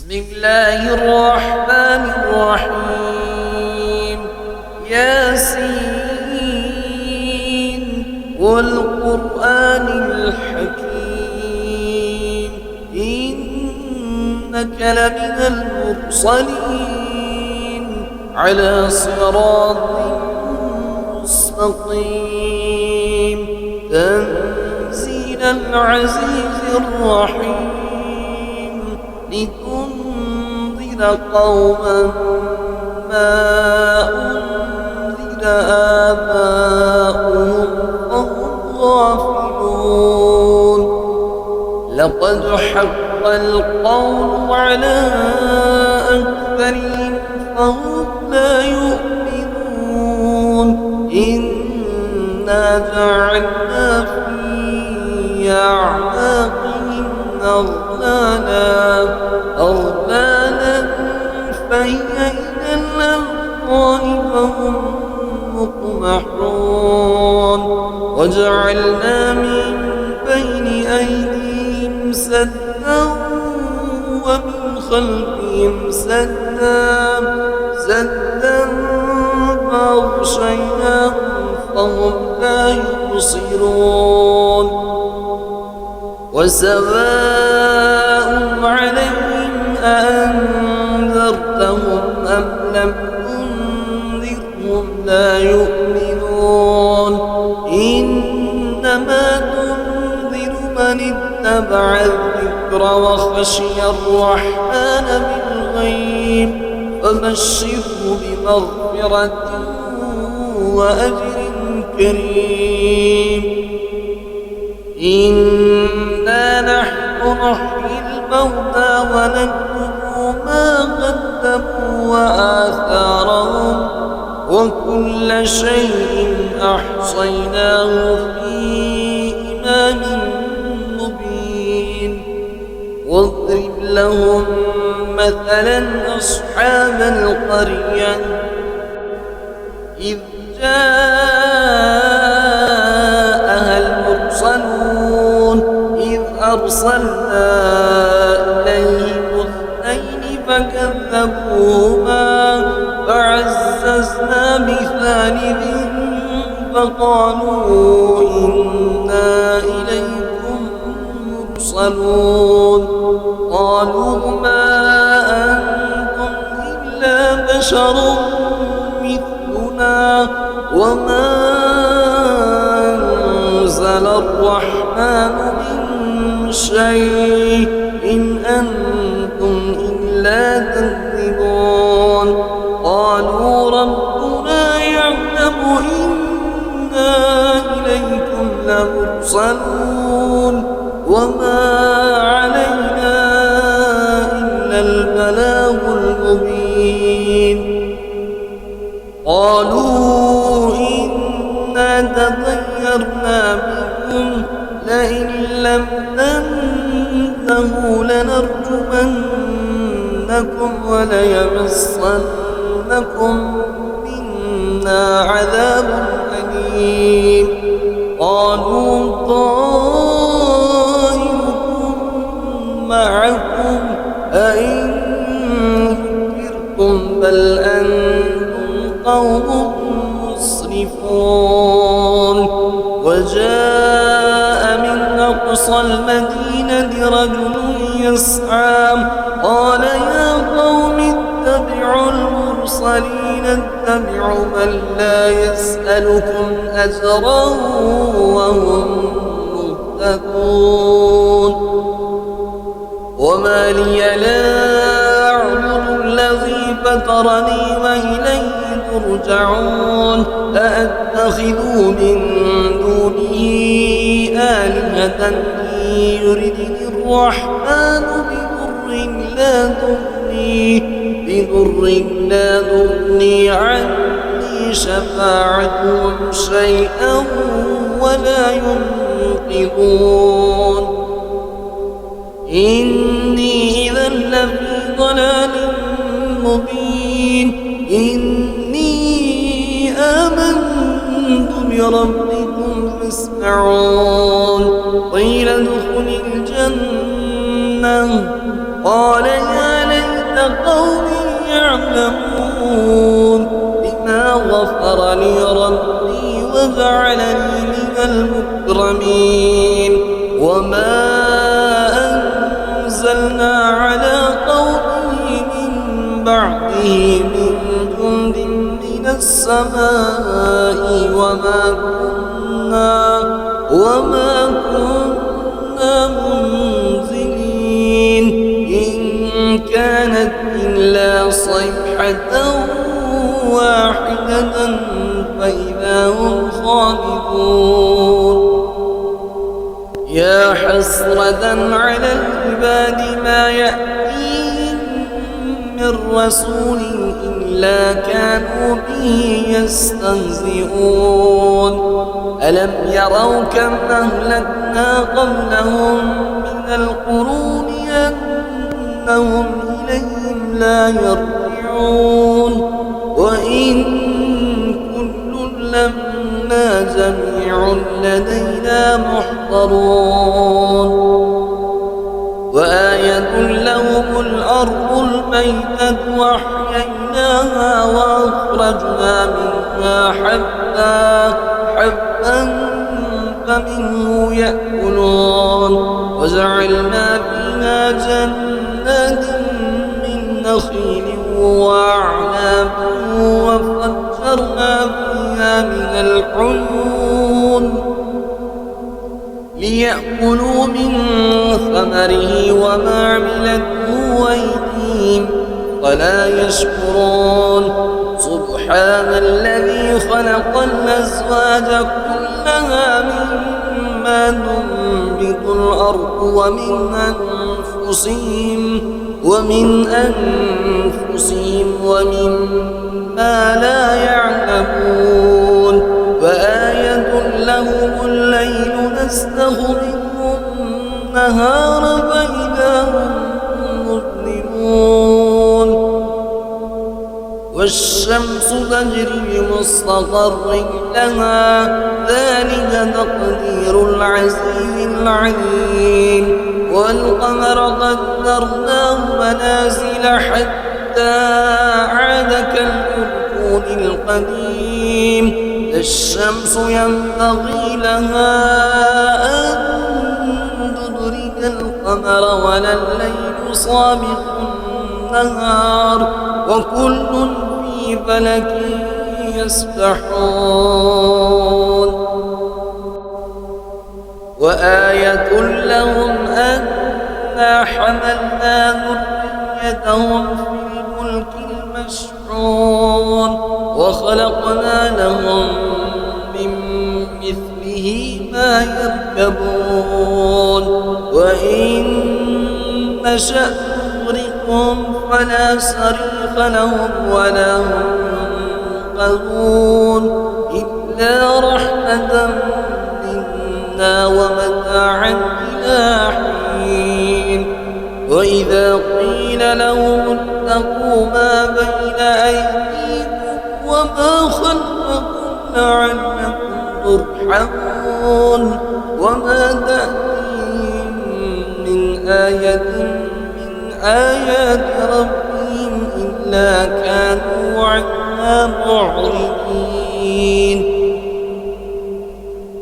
بسم الله الرحمن الرحيم. ياسين والقرآن الحكيم إنك لمن المرسلين على صراط مستقيم تنزيل العزيز الرحيم لتنذر قوما ما أنذر آباؤهم فهم غافلون. لقد حق القول على أكثرهم فهم لا يؤمنون. إنا جعلنا في أعناقهم أغلالا فهي إلى الأذقان فهم مقمحون. وجعلنا من بين أيديهم سدا ومن خلفهم سدا فأغشيناهم فهم لا يبصرون. وسواء عليهم أأنذرتهم أم لم تنذرهم لا يؤمنون. إنما تنذر من اتبع الذكر وخشي الرحمن بالغيب فبشره بمغفرة وأجر كريم. إنا نحن نحيي الموتى ونكتب ما قدموا وآثارهم وكل شيء أحصيناه في إمام مبين. واضرب لهم مثلا أصحاب القرية إذ جاءها المرسلون إذ أرسلنا إليهم اثنين فكذبوهما فعززنا بثالث فقالوا إنا إليكم مرسلون. قالوا ما أنتم إلا بشر مثلنا وما أنزل الرحمن من شيء إن أنتم إلا تكذبون. قالوا ربنا يعلم إنا إليكم لمرسلون وما علينا إلا البلاغ المبين. قالوا إنا تطيرنا بكم لئن لم تنتهوا لنرجمنكم وليمسنكم منا عذاب أليم. قالوا طائركم معكم أئن ذكرتم بل أنتم قوم مسرفون. وجاء من أقصى المدينة رجل يسعى قال يا قوم اتبعوا المرسلين اتبعوا من لا يسألكم أجرا وهم مهتدون. وما لي لا أعبد الذي فطرني وإليه ترجعون. أأتخذ من دونه آلهة إن يردني الرحمن بضر لا تغني عني شفاعتهم شيئا ولا ينقذون. إني إذا لفي ضلال مبين. إني آمنت بربكم فاسمعون. قيل ادخل الجنة قال يا ليت يعلمون بما غفر لي ربي وجعلني من المكرمين وما أنزلنا على قومه من بعده من جند من السماء وما كنا منزلين إن كانت إلا صيحة واحدة فإذا هم خامدون يا حسرة على العباد ما يأتيهم من رسول إلا كانوا به يستهزئون ألم يروا كم أهلكنا قبلهم من القرون أنهم إليهم لا يرجعون وإن كل لما جميع لدينا محضرون وآية لهم الأرض الميتة وأحييناها وأخرجنا منها حبا فمنه يأكلون وجعلنا فيها جنات من نخيل وأعناب وفجرنا فيها من العيون ليأكلوا من ثمره وما عملته أيديهم ولا يشكرون سبحان الذي خلق الأزواج كلها مما تنبت الأرض ومن أنفسهم ومما لا يعلمون وآية لهم الليل نسلخ منه النهار فإذا هم مظلمون والشمس تجري لمستقر لها ذلك تقدير العزيز العليم والقمر قدرناه منازل حتى عاد كالعرجون القديم الشمس ينبغي لها أن تدرك القمر ولا الليل سابق النهار وكل في فلك يسبحون وآية لهم أنا حملنا ذريتهم في الفلك المشحون وخلقنا لهم من مثله ما يركبون وإن نشأ نغرقهم فلا صريخ لهم ولا هم ينقذون إلا رحمة منا ومتاعا إلى حين وإذا قيل لهم اتقوا ما بين أيديكم وما خلفكم لعلكم ترحمون وما تأتيهم من آية من آيات ربهم إلا كانوا عنها معرضين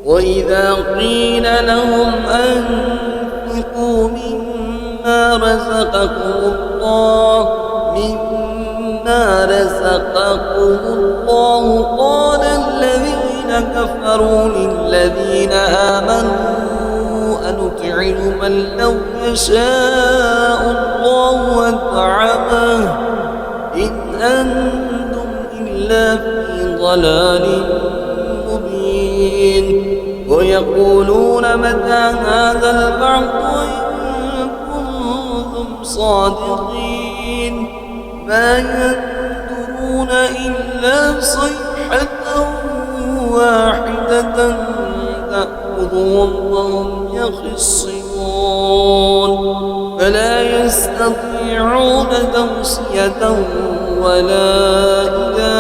وإذا قيل لهم أنفقوا مما رزقكم الله قال الذين كفروا للذين آمنوا أنطعم من لو يشاء الله أطعمه إن أنتم إلا في ضلال مبين ويقولون متى هذا البعث إن كنتم صادقين ما ينظرون إلا صيحة واحدة تأخذهم وهم يخصمون فلا يستطيعون توصية ولا إلى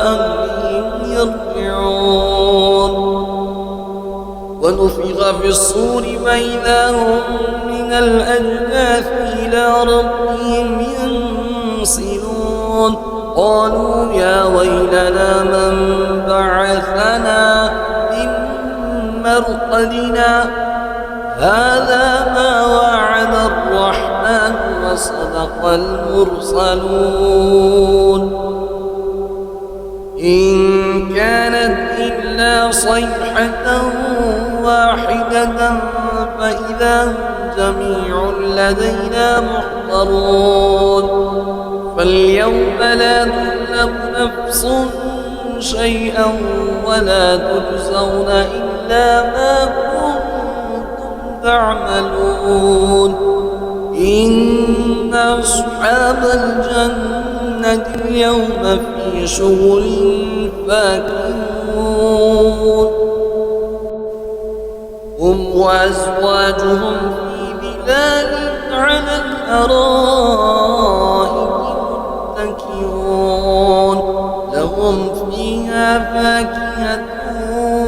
أهلهم يرجعون ونفخ في الصور فإذا هم من الأجداث إلى ربهم ينسلون قالوا يا ويلنا من بعثنا من مرقدنا هذا ما وعد الرحمن وصدق المرسلون إن كانت إلا صيحة واحدة فإذا هم جميع لدينا محضرون فاليوم لا تظلم نفس شيئا ولا تجزون إلا ما كنتم تعملون إن أصحاب الجنة اليوم في شغل فاكهون هم وأزواجهم في ظلال على الأرائك متكئون لهم فيها فاكهة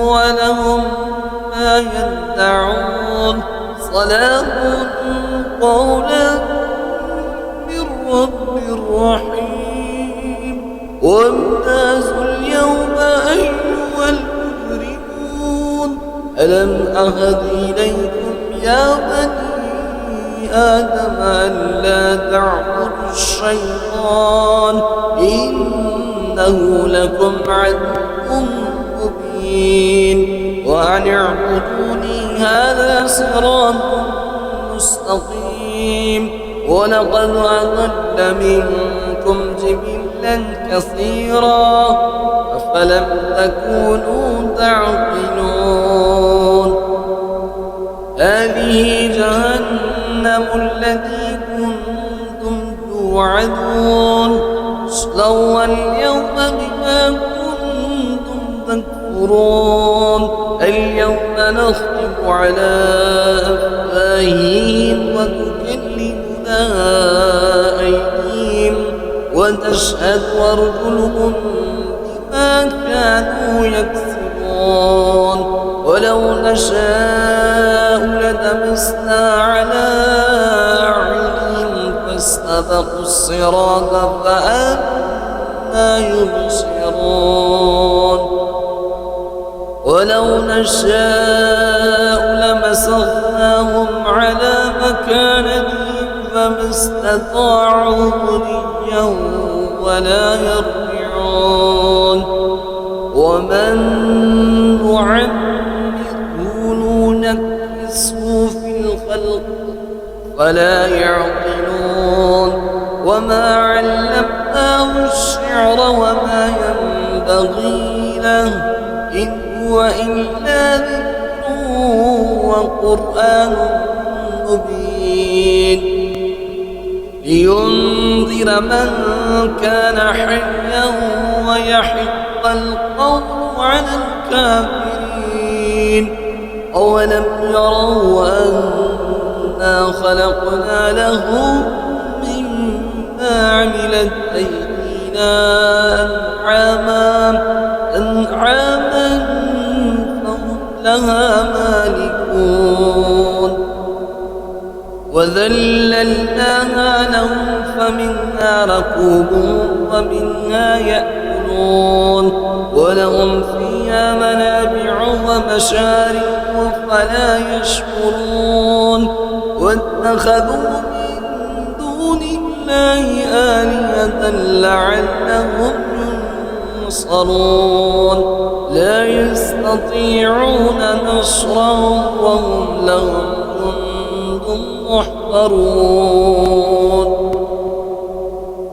ولهم ما يدعون سلام قولا من رب رحيم وامتازوا اليوم أيها المجرمون ألم أهد إليكم يا بني آدم ألا تعبدوا الشيطان إنه لكم عدو مبين وأن اعبدوني هذا صراط مستقيم ولقد أضل منكم جبلا كثيرا أفلم تكونوا تعقلون هذه جهنم التي كنتم توعدون اصلوها اليوم بما كنتم تكفرون اليوم نختم على أفواههم وتكلمنا أيديهم وتشهد أرجلهم بما كانوا يكسبون ولو نشاء لطمسنا على أعينهم فاستبقوا الصراط فأنى يبصرون ولو نشاء لمسخناهم على مكانتهم فما استطاعوا مضيا ولا يرجعون ومن نعمره ننكسه في الخلق فلا يعقلون وما علمناه الشعر وما ينبغي له إن هو إلا ذكر وقرآن مبين لينذر من كان حيا ويحق القول على الكافرين أولم يروا أنا خلقنا لهم مما عملت أيدينا أنعاما فهم لها مالكون وذللناها لهم فمنها ركوبهم ومنها يأكلون ولهم فيها منابع ومشارب فلا يشكرون واتخذوا من دون الله آلهة لعلهم ينصرون لا يستطيعون نصرهم وهم لهم جند محضرون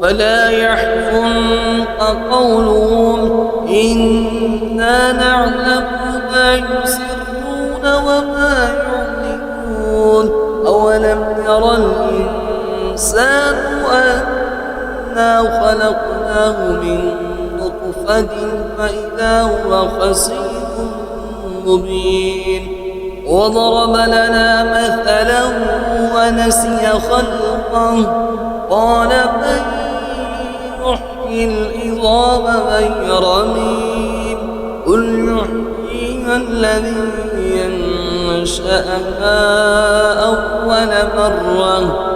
فلا يحزنك قولهم إنا نعلم ما يسرون وما يعلنون أولم يرى الإنسان أنا خلقناه من نطفة فإذا هو خصيم مبين وضرب لنا مثلا ونسي خلقه قال من يحيي العظام غير رميم قل يحييها الذي ينشأها أول مرة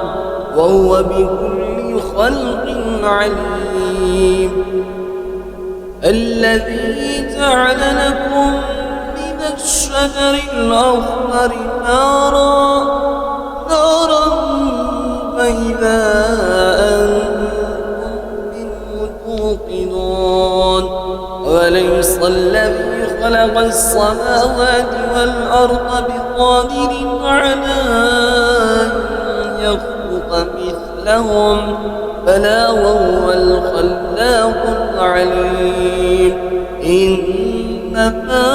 وهو بكل خلق عليم الذي جعل لكم من الشجر الأخضر نارا فإذا أنتم منه توقدون وليس الذي خلق السماوات والأرض بقادر على أن يخلق مثلهم بلى وهو الخلاق العليم إنما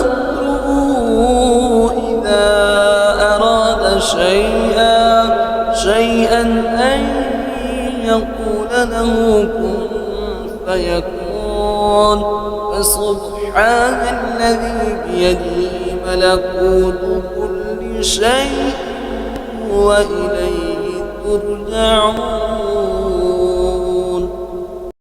أمره إذا أراد شيئا أن يقول له كن فيكون فسبحان الذي بيده ملكوت كل شيء وإليه ترجعون